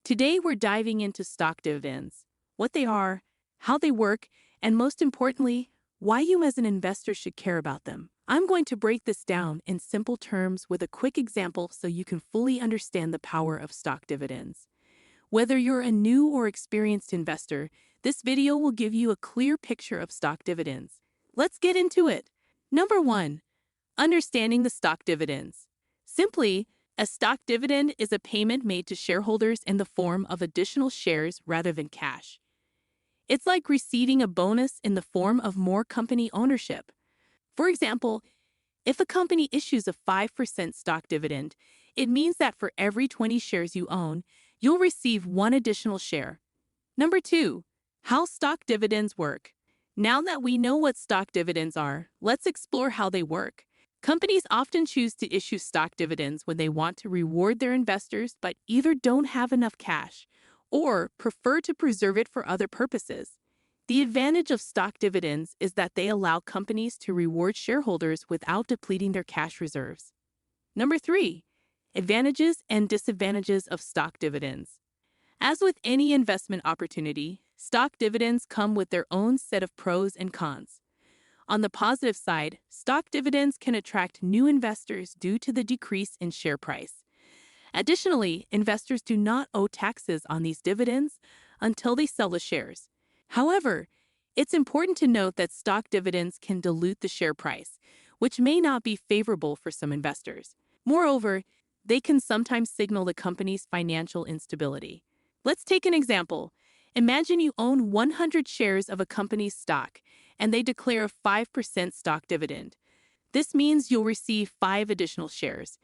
Today, we're diving into stock dividends, what they are, how they work, and most importantly, why you as an investor should care about them. I'm going to break this down in simple terms with a quick example so you can fully understand the power of stock dividends. Whether you're a new or experienced investor, this video will give you a clear picture of stock dividends. Let's get into it. Number 1. Understanding the stock dividends. Simply, a stock dividend is a payment made to shareholders in the form of additional shares rather than cash. It's like receiving a bonus in the form of more company ownership. For example, if a company issues a 5% stock dividend, it means that for every 20 shares you own, you'll receive one additional share. Number 2. How stock dividends work. Now that we know what stock dividends are, let's explore how they work. Companies often choose to issue stock dividends when they want to reward their investors but either don't have enough cash or prefer to preserve it for other purposes. The advantage of stock dividends is that they allow companies to reward shareholders without depleting their cash reserves. Number 3. Advantages and disadvantages of stock dividends. As with any investment opportunity, stock dividends come with their own set of pros and cons. On the positive side, stock dividends can attract new investors due to the decrease in share price. Additionally, investors do not owe taxes on these dividends until they sell the shares. However, it's important to note that stock dividends can dilute the share price, which may not be favorable for some investors. Moreover, they can sometimes signal the company's financial instability. Let's take an example. Imagine you own 100 shares of a company's stock, and they declare a 5% stock dividend. This means you'll receive 5 additional shares.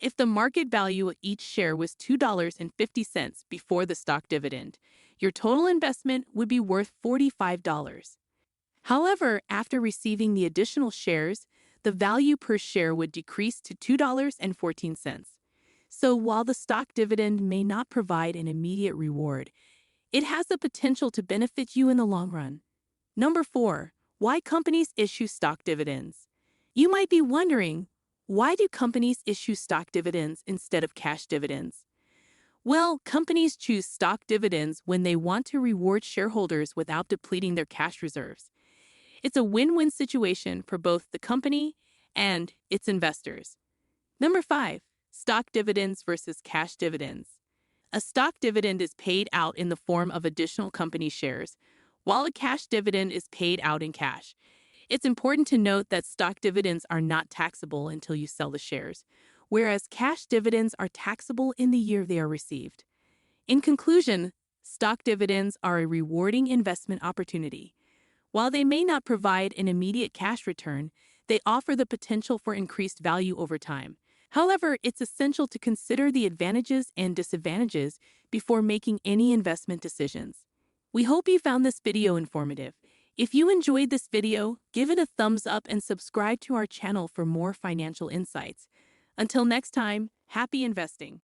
If the market value of each share was $2.50 before the stock dividend, your total investment would be worth $45. However, after receiving the additional shares, the value per share would decrease to $2.14. So while the stock dividend may not provide an immediate reward, it has the potential to benefit you in the long run. Number 4. Why companies issue stock dividends. You might be wondering, why do companies issue stock dividends instead of cash dividends? Well, companies choose stock dividends when they want to reward shareholders without depleting their cash reserves. It's a win-win situation for both the company and its investors. Number 5. Stock dividends versus cash dividends. A stock dividend is paid out in the form of additional company shares, while a cash dividend is paid out in cash. It's important to note that stock dividends are not taxable until you sell the shares, whereas cash dividends are taxable in the year they are received. In conclusion, stock dividends are a rewarding investment opportunity. While they may not provide an immediate cash return, they offer the potential for increased value over time. However, it's essential to consider the advantages and disadvantages before making any investment decisions. We hope you found this video informative. If you enjoyed this video, give it a thumbs up and subscribe to our channel for more financial insights. Until next time, happy investing!